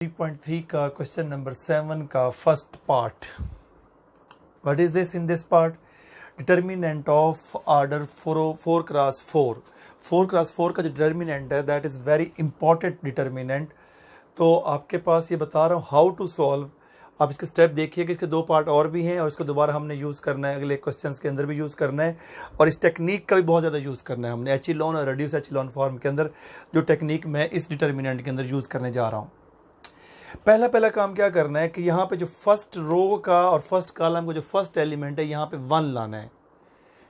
3.3 का question number 7 का first part. What is this? In this part, determinant of order 4 cross 4 का जो determinant है that is very important determinant. तो आपके पास ये बता रहा हूँ हाउ टू सॉल्व. आप इसके स्टेप देखिए कि इसके दो पार्ट और भी हैं और इसको दोबारा हमने यूज़ करना है, अगले क्वेश्चंस के अंदर भी यूज़ करना है और इस टेक्निक का भी बहुत ज़्यादा यूज़ करना है हमने एचिलॉन और रेड्यूस एचिलॉन फॉर्म के अंदर. जो टेक्निक मैं इस डिटर्मिनेंट के अंदर यूज़ करने जा रहा हूँ, पहला काम क्या करना है कि यहाँ पे जो फर्स्ट रो का और फर्स्ट कॉलम का जो फर्स्ट एलिमेंट है यहाँ पे 1 लाना है.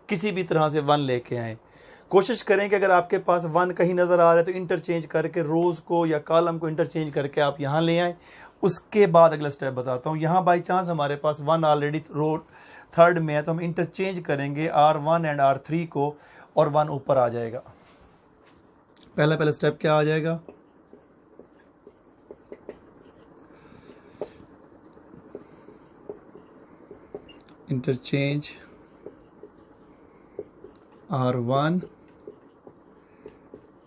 किसी भी तरह से 1 लेके आए. कोशिश करें कि अगर आपके पास 1 कहीं नज़र आ रहा है तो इंटरचेंज करके रोज़ को या कॉलम को इंटरचेंज करके आप यहाँ ले आएँ. उसके बाद अगला स्टेप बताता हूँ. यहाँ बाई चांस हमारे पास 1 ऑलरेडी रो 3rd में है तो हम इंटरचेंज करेंगे R1 एंड R3 को और 1 ऊपर आ जाएगा. पहला स्टेप क्या आ जाएगा? Interchange R1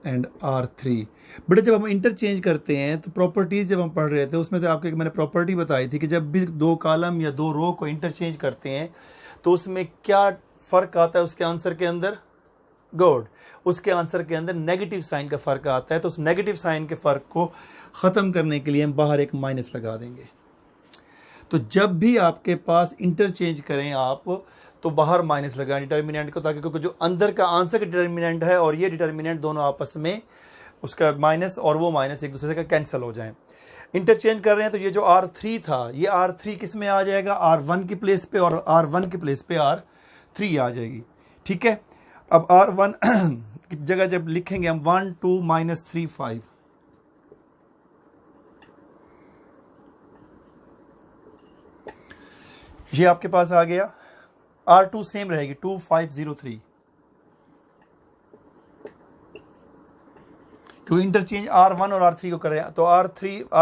and R3. बेटा जब हम इंटरचेंज करते हैं तो प्रॉपर्टीज जब हम पढ़ रहे थे उसमें से आपको मैंने प्रॉपर्टी बताई थी कि जब भी 2 कॉलम या 2 रो को इंटरचेंज करते हैं तो उसमें क्या फ़र्क आता है उसके आंसर के अंदर. गुड. उसके आंसर के अंदर नेगेटिव साइन का फ़र्क आता है. तो उस नेगेटिव साइन के फ़र्क को ख़त्म करने के लिए हम बाहर एक माइनस लगा देंगे. तो जब भी आपके पास इंटरचेंज करें आप तो बाहर माइनस लगाएं डिटर्मिनेंट को, ताकि क्योंकि जो अंदर का आंसर का डिटर्मिनेंट है और ये डिटर्मिनेंट दोनों आपस में उसका माइनस और वो माइनस एक दूसरे का कैंसिल हो जाएं. इंटरचेंज कर रहे हैं तो ये जो R3 था ये R3 किस में आ जाएगा? R1 की प्लेस पे और R1 की प्लेस पे R3 आ जाएगी. ठीक है. अब R1 की जगह जब लिखेंगे हम 1 2 -3 5, ये आपके पास आ गया. R2 सेम रहेगी 2 5 0 3, क्योंकि इंटरचेंज R1 और R3 को कर रहे हैं तो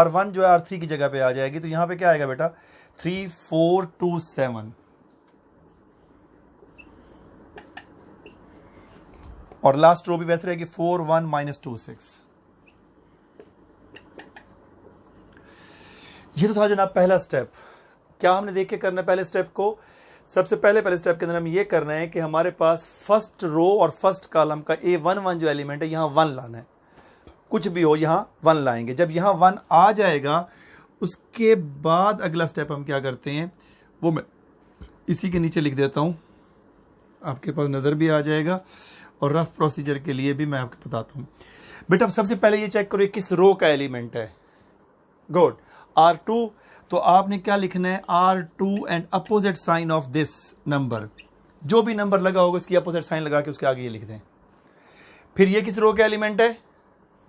R1 जो है R3 की जगह पे आ जाएगी. तो यहां पे क्या आएगा बेटा? 3 4 2 7 और लास्ट रो भी वैसे रहेगी 4 1 -2 6. ये तो था जनाब पहला स्टेप. क्या हमने देख के करना है पहले स्टेप को? सबसे पहले स्टेप के अंदर हम ये करना है कि हमारे पास फर्स्ट रो और फर्स्ट कॉलम का A11 जो एलिमेंट है यहाँ 1 लाना है. कुछ भी हो यहाँ 1 लाएंगे. जब यहाँ 1 आ जाएगा उसके बाद अगला स्टेप हम क्या करते हैं वो मैं इसी के नीचे लिख देता हूँ, आपके पास नज़र भी आ जाएगा और रफ प्रोसीजर के लिए भी मैं आपको बताता हूँ. बेटा सबसे पहले ये चेक करो किस रो का एलिमेंट है. गुड. R2. तो आपने क्या लिखना है? R2 and opposite sign of this number. जो भी नंबर लगा होगा उसकी अपोजिट साइन लगा के उसके आगे ये लिख दें. फिर ये किस रो का एलिमेंट है?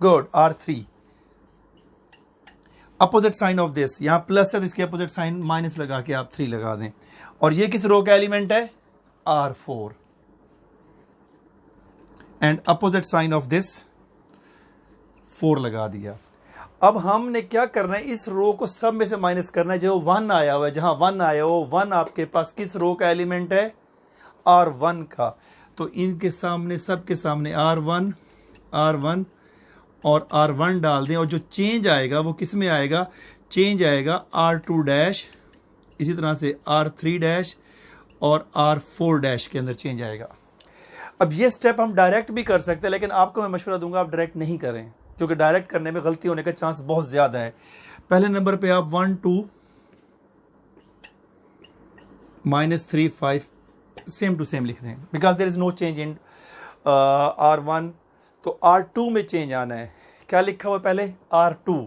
Good. R3. Opposite sign of this, यहां प्लस है तो इसकी अपोजिट साइन माइनस लगा के आप 3 लगा दें. और ये किस रो का एलिमेंट है? R4. And opposite sign of this 4 लगा दिया. अब हमने क्या करना है? इस रो को सब में से माइनस करना है. जो 1 आया हुआ है, जहां 1 आया हो 1 आपके पास किस रो का एलिमेंट है? R1 का. तो इनके सामने सबके सामने R1 और R1 डाल दें और जो चेंज आएगा वो किस में आएगा? चेंज आएगा R2 डैश, इसी तरह से R3 डैश और R4 डैश के अंदर चेंज आएगा. अब ये स्टेप हम डायरेक्ट भी कर सकते हैं लेकिन आपको मैं मशवरा दूंगा आप डायरेक्ट नहीं करें क्योंकि डायरेक्ट करने में गलती होने का चांस बहुत ज्यादा है. पहले नंबर पे आप 1 2 -3 5 सेम टू सेम लिख दें because there is no change in R1. तो R2 में चेंज आना है. क्या लिखा हुआ पहले? R2.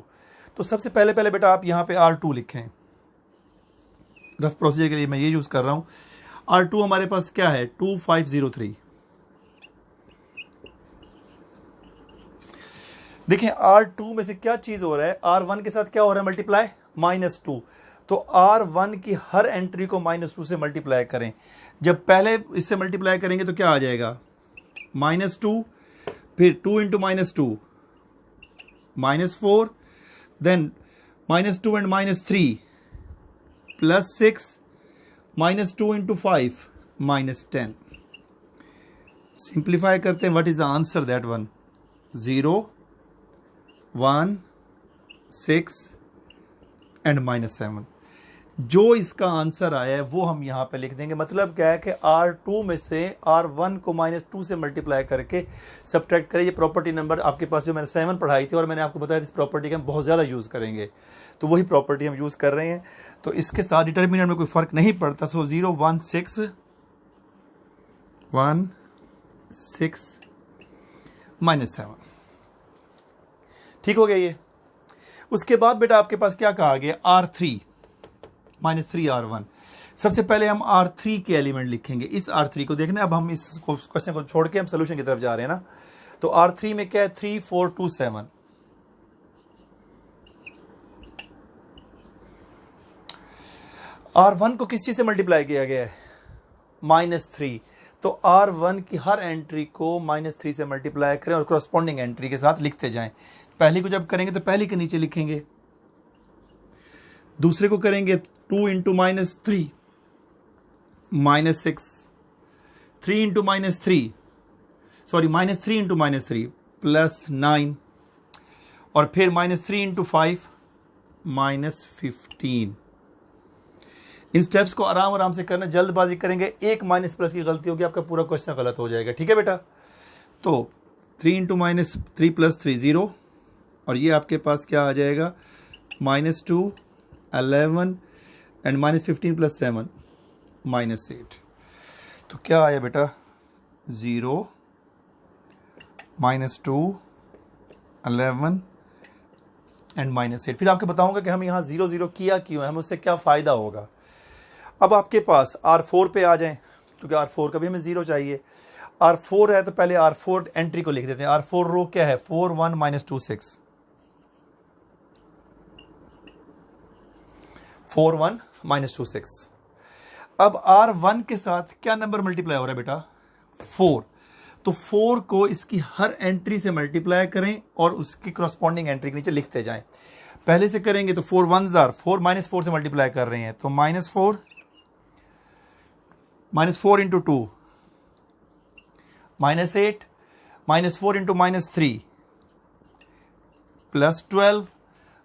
तो सबसे पहले बेटा आप यहां पे R2 लिखें. रफ प्रोसीजर के लिए मैं ये यूज कर रहा हूं. R2 हमारे पास क्या है? 2 5 0 3. देखिए R2 में से क्या चीज हो रहा है? R1 के साथ क्या हो रहा है? मल्टीप्लाई -2. तो R1 की हर एंट्री को -2 से मल्टीप्लाई करें. जब पहले इससे मल्टीप्लाई करेंगे तो क्या आ जाएगा? -2, फिर 2 into -2 -4, then -2 and -3 +6, -2 into 5 -10. Simplify करते हैं. What is the answer? That one 0 1 6 and -7। जो इसका आंसर आया है वो हम यहाँ पे लिख देंगे। मतलब क्या है कि R2 में से R1 को -2 से मल्टीप्लाई करके सब्ट्रैक्ट करें। ये प्रॉपर्टी नंबर आपके पास जो मैंने 7 पढ़ाई थी और मैंने आपको बताया इस प्रॉपर्टी का हम बहुत ज़्यादा यूज़ करेंगे, तो वही प्रॉपर्टी हम यूज़ कर रहे हैं। तो इसके साथ डिटर्मिनेंट में कोई फ़र्क नहीं पड़ता। सो 0 1 6 1 6 -7, ठीक हो गया ये। उसके बाद बेटा आपके पास क्या कहा गया, R3 -3 R1। सबसे पहले हम R3 के एलिमेंट लिखेंगे। इस R3 को देखना, अब हम इस क्वेश्चन को छोड़ के हम सोल्यूशन की तरफ जा रहे हैं ना। तो R3 में क्या है, 3 4 2 7। R1 को किस चीज से मल्टीप्लाई किया गया है, -3। तो R1 की हर एंट्री को -3 से मल्टीप्लाई करें और कॉरस्पॉन्डिंग एंट्री के साथ लिखते जाएं। पहली को जब करेंगे तो पहली के नीचे लिखेंगे, दूसरे को करेंगे 2 × -3 -6, 3 × -3 सॉरी -3 × -3 +9, और फिर -3 × 5 -15। इन स्टेप्स को आराम आराम से करना, जल्दबाजी करेंगे एक माइनस प्लस की गलती होगी, आपका पूरा क्वेश्चन गलत हो जाएगा, ठीक है बेटा। तो 3 × -3 + 3 0, और ये आपके पास क्या आ जाएगा, -2 11 एंड -15 + 7 -8। तो क्या आया बेटा, 0 -2 11 एंड -8। फिर आपको बताऊंगा कि हम यहाँ 0 0 किया क्यों है, हमें उससे क्या फ़ायदा होगा। अब आपके पास R4 पे आ जाएं, क्योंकि R4 का भी हमें 0 चाहिए। R4 है तो पहले R4 एंट्री को लिख देते हैं। R4 रो क्या है, 4 1 -2 6, 4 1 -2 6। अब R1 के साथ क्या नंबर मल्टीप्लाई हो रहा है बेटा, 4। तो 4 को इसकी हर एंट्री से मल्टीप्लाई करें और उसकी करस्पॉन्डिंग एंट्री के नीचे लिखते जाएं। पहले से करेंगे तो 4 1 4 -4 से मल्टीप्लाई कर रहे हैं, तो -4 -4 × 2 -8 -4 × -3 +12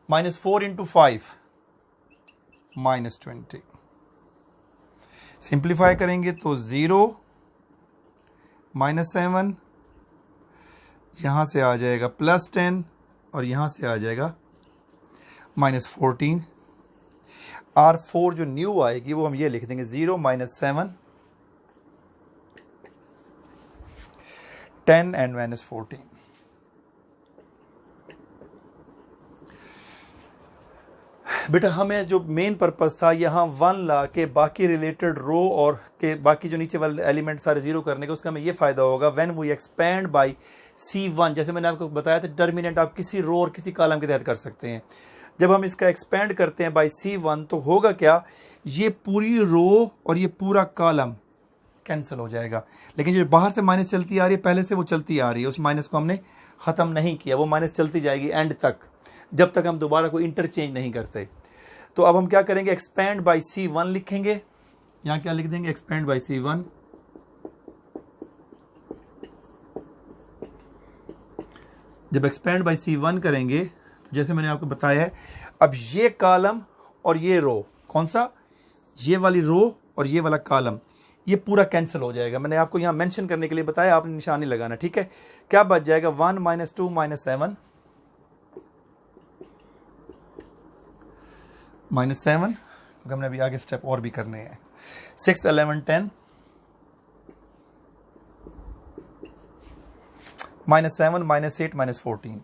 -4 × 5 -20। सिंप्लीफाई करेंगे तो 0 -7, यहां से आ जाएगा +10 और यहां से आ जाएगा -14। R4 जो न्यू आएगी वो हम ये लिख देंगे, 0 -7 10 एंड -14। बेटा हमें जो मेन पर्पस था यहाँ 1 ला के बाकी रिलेटेड रो और के बाकी जो नीचे वाले एलिमेंट सारे 0 करने का, उसका हमें ये फायदा होगा when we expand by C1। जैसे मैंने आपको बताया था, डिटर्मिनेंट आप किसी रो और किसी कॉलम के तहत कर सकते हैं। जब हम इसका एक्सपेंड करते हैं बाय C1 तो होगा क्या, ये पूरी रो और ये पूरा कॉलम कैंसिल हो जाएगा। लेकिन जो बाहर से माइनस चलती आ रही है, पहले से वो चलती आ रही है, उस माइनस को हमने ख़त्म नहीं किया, वो माइनस चलती जाएगी एंड तक, जब तक हम दोबारा कोई इंटरचेंज नहीं करते। तो अब हम क्या करेंगे, एक्सपेंड बाय C1 लिखेंगे। यहाँ क्या लिख देंगे, एक्सपेंड बाय C1। जब एक्सपेंड बाय C1 करेंगे तो जैसे मैंने आपको बताया है, अब ये कॉलम और ये रो, कौन सा, ये वाली रो और ये वाला कॉलम, ये पूरा कैंसिल हो जाएगा। मैंने आपको यहाँ मेंशन करने के लिए बताया, आपने निशानी लगाना, ठीक है। क्या बच जाएगा, 1 -2 -7 -7, क्योंकि हमने अभी आगे स्टेप और भी करने हैं। 6 11 10 -7 -8 -14।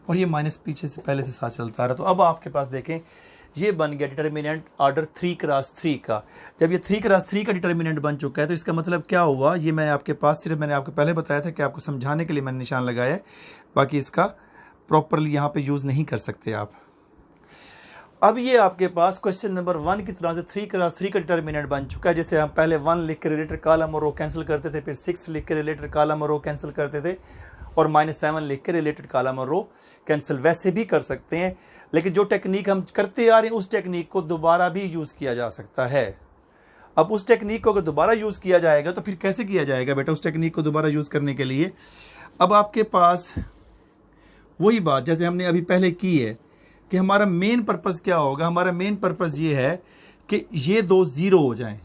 और ये माइनस पीछे से पहले से साथ चलता आ रहा। तो अब आपके पास देखें, ये बन गया डिटर्मिनेंट ऑर्डर 3x3 का। जब ये 3x3 का डिटर्मिनेंट बन चुका है तो इसका मतलब क्या हुआ, ये मैं आपके पास सिर्फ मैंने आपको पहले बताया था कि आपको समझाने के लिए मैंने निशान लगाया है, बाकी इसका प्रॉपरली यहाँ पे यूज़ नहीं कर सकते आप। अब ये आपके पास क्वेश्चन नंबर 1 की तरह से 3x3 का डिटर्मिनेंट बन चुका है। जैसे हम पहले 1 लिख के रिलेटेड कॉलम और रो कैंसिल करते थे, फिर 6 लिख के रिलेटेड कॉलम और रो कैंसिल करते थे, और -7 लिख के रिलेटेड कॉलम और रो कैंसिल वैसे भी कर सकते हैं। लेकिन जो टेक्निक हम करते आ रहे हैं उस टेक्निक को दोबारा भी यूज़ किया जा सकता है। अब उस टेक्निक को अगर दोबारा यूज़ किया जाएगा तो फिर कैसे किया जाएगा बेटा, उस टेक्निक को दोबारा यूज़ करने के लिए अब आपके पास वही बात जैसे हमने अभी पहले की है कि हमारा मेन पर्पस क्या होगा, हमारा मेन पर्पस ये है कि ये दो जीरो हो जाएं।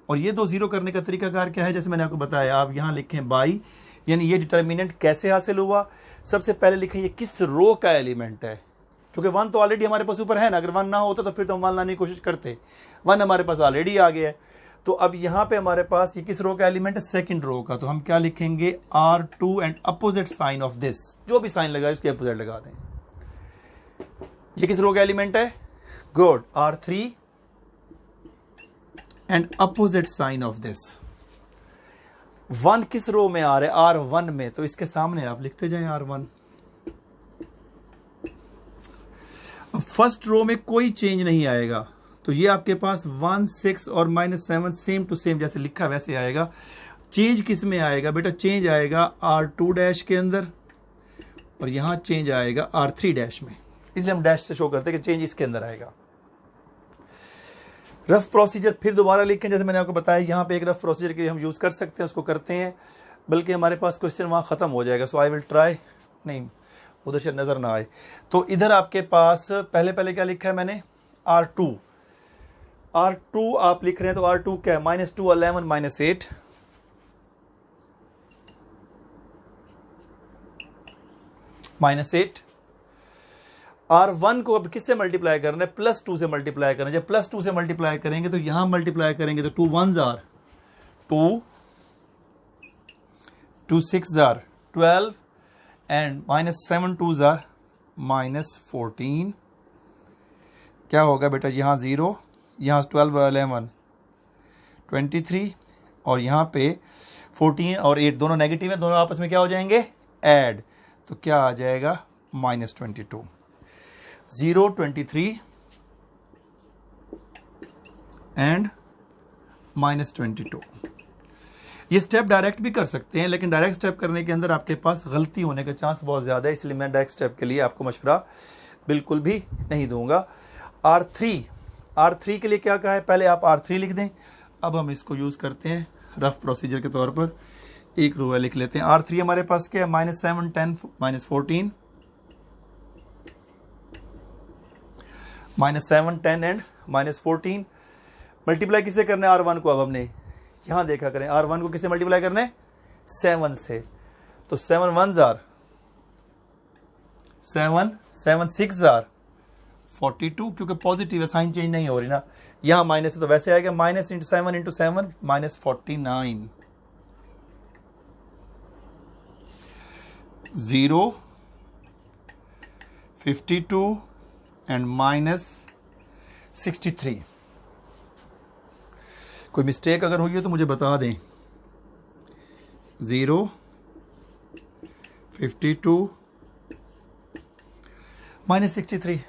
और ये दो जीरो करने का तरीकाकार क्या है, जैसे मैंने आपको बताया, आप यहां लिखें बाई, यानी ये डिटर्मिनेंट कैसे हासिल हुआ। सबसे पहले लिखें ये किस रो का एलिमेंट है, क्योंकि वन तो ऑलरेडी हमारे पास ऊपर है ना, अगर वन ना होता तो फिर तो हम वन लाने की कोशिश करते, वन हमारे पास ऑलरेडी आ गया है। तो अब यहां पे हमारे पास ये किस रो का एलिमेंट है, सेकंड रो का। तो हम क्या लिखेंगे, R2 and opposite sign of this, जो भी साइन लगाए उसके अपोजिट लगा दें। ये किस रो का एलिमेंट है, good, R3 and opposite sign of this. One किस रो में आ रहा है, R1 में, तो इसके सामने आप लिखते जाएं R1। अब फर्स्ट रो में कोई चेंज नहीं आएगा, तो ये आपके पास 1 6 और -7 सेम टू सेम जैसे लिखा वैसे आएगा। चेंज किस में आएगा बेटा, चेंज आएगा R2 डैश के अंदर, और यहां चेंज आएगा R3 डैश में, इसलिए हम डैश से शो करते हैं कि चेंज इसके अंदर आएगा। रफ प्रोसीजर फिर दोबारा लिखें, जैसे मैंने आपको बताया यहां पे एक रफ प्रोसीजर के लिए हम यूज कर सकते हैं, उसको करते हैं, बल्कि हमारे पास क्वेश्चन वहां खत्म हो जाएगा। सो आई विल ट्राई, नहीं उधर से नजर ना आए, तो इधर आपके पास पहले पहले क्या लिखा है मैंने, R2 आप लिख रहे हैं, तो R2 क्या है, -2 11 -8, -8। R1 को अब किससे मल्टीप्लाई करना है, +2 से मल्टीप्लाई करना है। जब +2 से मल्टीप्लाई करेंगे तो यहां मल्टीप्लाई करेंगे तो 2 1s are 2, 2 6s are 12 and -7 2s are -14। क्या होगा बेटा, यहां 0, यहां 12 और 11 23, और यहां पे 14 और 8 दोनों नेगेटिव है, दोनों आपस में क्या हो जाएंगे, ऐड, तो क्या आ जाएगा, -22। 0 23 एंड -22। ये स्टेप डायरेक्ट भी कर सकते हैं, लेकिन डायरेक्ट स्टेप करने के अंदर आपके पास गलती होने का चांस बहुत ज्यादा है, इसलिए मैं डायरेक्ट स्टेप के लिए आपको मशवरा बिल्कुल भी नहीं दूंगा। R3 के लिए क्या कहा है, पहले आप R3 लिख दें। अब हम इसको यूज करते हैं रफ प्रोसीजर के तौर पर, एक रो लिख लेते हैं। R3 हमारे पास क्या है, -7 10 -14, -7 10 एंड -14। मल्टीप्लाई किससे करना है, R1 को। अब हमने यहां देखा करें, R1 को किससे मल्टीप्लाई करना है, 7 से, तो 7 1s are 7, 7 6s are 42, क्योंकि पॉजिटिव है, साइन चेंज नहीं हो रही ना, यहां माइनस है तो वैसे आएगा, -7 × 7 -49, 0 52 एंड -63। कोई मिस्टेक अगर हुई हो तो मुझे बता दें। 0 52 -63।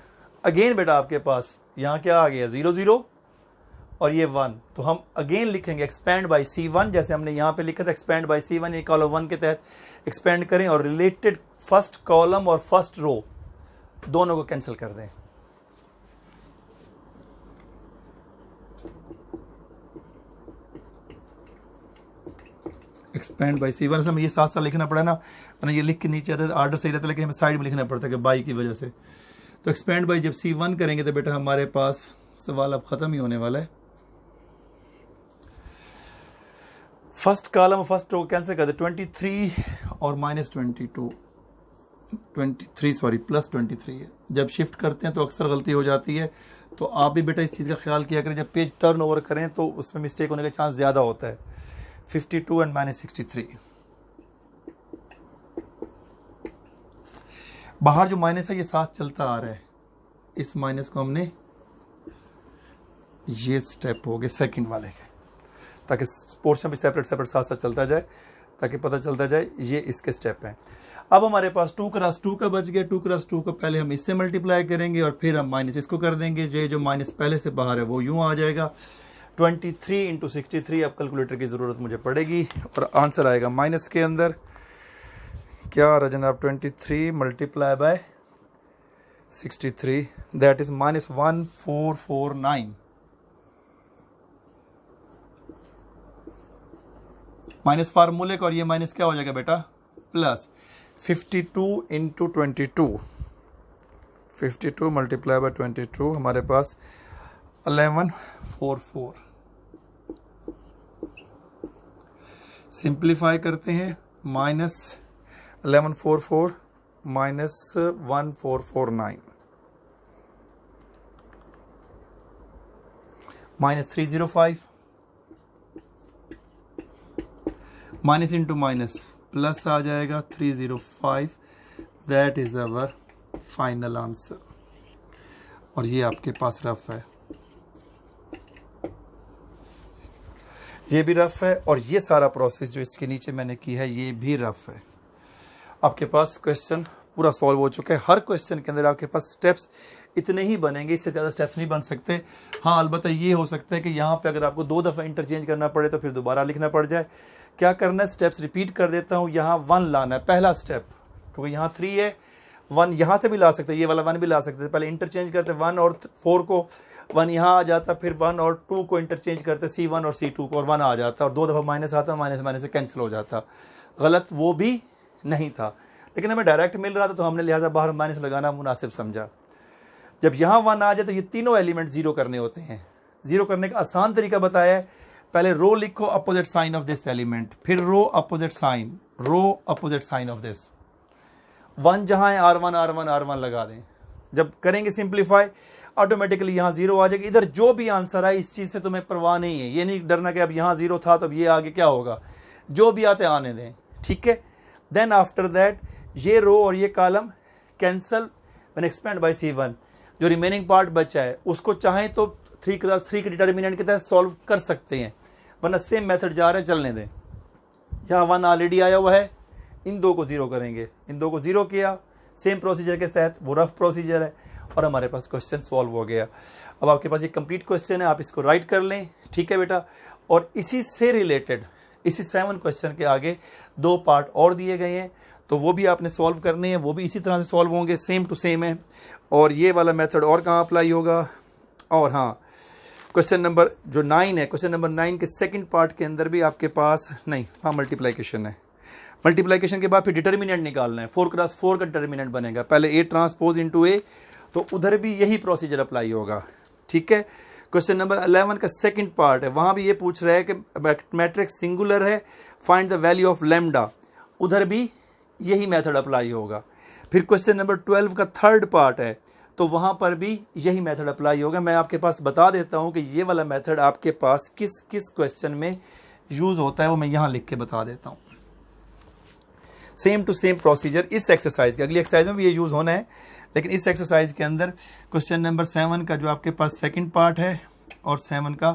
अगेन बेटा आपके पास यहां क्या आ गया, 0 0 और ये 1, तो हम अगेन लिखेंगे एक्सपेंड बाय C1, जैसे हमने यहां पे लिखा था एक्सपेंड बाय C1, ये कॉलम 1 के तहत एक्सपेंड करें और रिलेटेड फर्स्ट कॉलम और फर्स्ट रो दोनों को कैंसिल कर दें। एक्सपेंड बाय C1, हमें ये साथ साथ लिखना पड़ा ना, मैंने ये लिख के नीचे आता ऑर्डर सही रहता, लेकिन हमें साइड में लिखना पड़ता है कि बाई की वजह से। तो एक्सपेंड बाय जब C1 करेंगे तो बेटा हमारे पास सवाल अब खत्म ही होने वाला है। First column first row cancel कर दे, 23 और -22, 23 सॉरी +23 है। जब शिफ्ट करते हैं तो अक्सर गलती हो जाती है, तो आप भी बेटा इस चीज़ का ख्याल किया करें, जब पेज टर्न ओवर करें तो उसमें मिस्टेक होने का चांस ज़्यादा होता है। 52 एंड -63, बाहर जो माइनस है ये साथ चलता आ रहा है, इस माइनस को हमने, ये स्टेप हो गए सेकंड वाले के, ताकि पोर्शन भी सेपरेट सेपरेट साथ साथ चलता जाए, ताकि पता चलता जाए ये इसके स्टेप हैं। अब हमारे पास 2 × 2 का बच गया। 2 × 2 को पहले हम इससे मल्टीप्लाई करेंगे और फिर हम माइनस इसको कर देंगे, ये जो माइनस पहले से बाहर है वो यूं आ जाएगा। 23 × 63, अब कैलकुलेटर की जरूरत मुझे पड़ेगी और आंसर आएगा माइनस के अंदर। क्या आ रहा जनाब, 23 multiply by 63, that is -1449। Minus फार्मूले का, और ये माइनस क्या हो जाएगा बेटा, प्लस 52 इंटू 22, 52 मल्टीप्लाई बाय 22 हमारे पास 1144। सिंप्लीफाई करते हैं, minus 1144 minus 1449 minus 305 minus into minus plus आ जाएगा 305। That is our final answer. और ये आपके पास रफ है, ये भी रफ है, और ये सारा प्रोसेस जो इसके नीचे मैंने की है ये भी रफ है। आपके पास क्वेश्चन पूरा सॉल्व हो चुका है। हर क्वेश्चन के अंदर आपके पास स्टेप्स इतने ही बनेंगे, इससे ज़्यादा स्टेप्स नहीं बन सकते। हाँ, अलबत्ता ये हो सकता है कि यहाँ पे अगर आपको 2 दफ़ा इंटरचेंज करना पड़े तो फिर दोबारा लिखना पड़ जाए। क्या करना है, स्टेप्स रिपीट कर देता हूँ। यहाँ 1 लाना है पहला स्टेप, क्योंकि यहाँ 3 है। 1 यहाँ से भी ला सकते, ये वाला 1 भी ला सकते। पहले इंटरचेंज करते 1 और 4 को, 1 यहाँ आ जाता, फिर 1 और 2 को इंटरचेंज करते, C1 और C2 को, और 1 आ जाता, और 2 दफ़ा माइनस आता, माइनस माइनस से कैंसिल हो जाता। गलत वो भी नहीं था, लेकिन हमें डायरेक्ट मिल रहा था तो हमने लिहाजा बाहर माइनस लगाना मुनासिब समझा। जब यहाँ 1 आ जाए तो ये तीनों एलिमेंट जीरो करने होते हैं। जीरो करने का आसान तरीका बताया है, पहले रो लिखो opposite sign of this element, फिर row opposite sign, row opposite sign of this. 1 जहाँ है R1 R1 R1 लगा दें। जब करेंगे सिंप्लीफाई ऑटोमेटिकली यहाँ 0 आ जाएगा। इधर जो भी आंसर आए इस चीज़ से तुम्हें परवाह नहीं है, ये नहीं डरना कि अब यहाँ 0 था तो अब ये आगे क्या होगा, जो भी आते आने दें, ठीक है। देन आफ्टर दैट ये रो और ये column cancel when expand by C1। जो रिमेनिंग पार्ट बचा है उसको चाहें तो 3x3 के डिटर्मिनेंट के तहत सॉल्व कर सकते हैं, वरना सेम मेथड जा रहा है, चलने दें। यहाँ 1 ऑलरेडी आया हुआ है, इन 2 को 0 करेंगे, इन 2 को 0 किया सेम प्रोसीजर के तहत, वो रफ प्रोसीजर है, और हमारे पास क्वेश्चन सॉल्व हो गया। अब आपके पास ये कंप्लीट क्वेश्चन है, आप इसको राइट कर लें, ठीक है बेटा। और इसी से रिलेटेड इसी 7 क्वेश्चन के आगे 2 पार्ट और दिए गए हैं, तो वो भी आपने सॉल्व करने हैं, वो भी इसी तरह से सॉल्व होंगे, सेम टू सेम है। और ये वाला मेथड और कहाँ अप्लाई होगा, और हाँ, क्वेश्चन नंबर जो 9 है, क्वेश्चन नंबर 9 के सेकंड पार्ट के अंदर भी आपके पास नहीं, हाँ मल्टीप्लिकेशन है। मल्टीप्लिकेशन के बाद फिर डिटर्मिनेंट निकालना है, 4x4 का डिटर्मिनेंट बनेगा, पहले A ट्रांसपोज इंटू A, तो उधर भी यही प्रोसीजर अप्लाई होगा, ठीक है। क्वेश्चन नंबर 11 का सेकंड पार्ट है, वहाँ भी ये पूछ रहा है कि मैट्रिक्स सिंगुलर है, find the value of lambda, उधर भी यही मेथड अप्लाई होगा। फिर क्वेश्चन नंबर 12 का थर्ड पार्ट है, तो वहाँ पर भी यही मेथड अप्लाई होगा। मैं आपके पास बता देता हूँ कि ये वाला मेथड आपके पास किस किस क्वेश्चन में यूज़ होता है, वो मैं यहाँ लिख के बता देता हूँ। सेम टू सेम प्रोसीजर इस एक्सरसाइज के, अगली एक्सरसाइज में भी ये यूज़ होना है, लेकिन इस एक्सरसाइज के अंदर क्वेश्चन नंबर 7 का जो आपके पास सेकंड पार्ट है और 7 का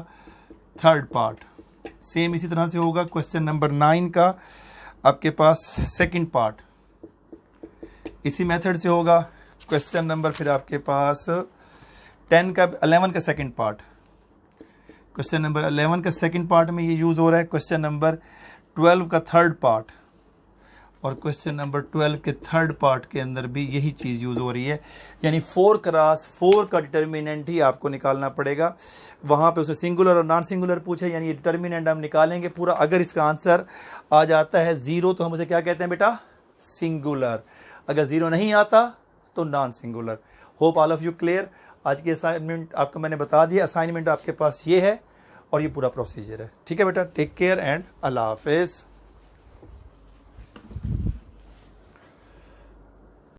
थर्ड पार्ट सेम इसी तरह से होगा। क्वेश्चन नंबर 9 का आपके पास सेकंड पार्ट इसी मेथड से होगा। क्वेश्चन नंबर फिर आपके पास 11 का सेकंड पार्ट, क्वेश्चन नंबर 11 का सेकंड पार्ट में ये यूज़ हो रहा है। क्वेश्चन नंबर 12 का थर्ड पार्ट और क्वेश्चन नंबर 12 के थर्ड पार्ट के अंदर भी यही चीज़ यूज़ हो रही है, यानी 4x4 का डिटर्मिनेंट ही आपको निकालना पड़ेगा। वहाँ पे उसे सिंगुलर और नॉन सिंगुलर पूछे, यानी ये डिटर्मिनेंट हम निकालेंगे पूरा। अगर इसका आंसर आ जाता है 0 तो हम उसे क्या कहते हैं बेटा, सिंगुलर। अगर 0 नहीं आता तो non singular. Hope all of you clear. आज की असाइनमेंट आपको मैंने बता दिया, असाइनमेंट आपके पास ये है और ये पूरा प्रोसीजर है, ठीक है बेटा। टेक केयर एंड अल्लाह हाफिज़।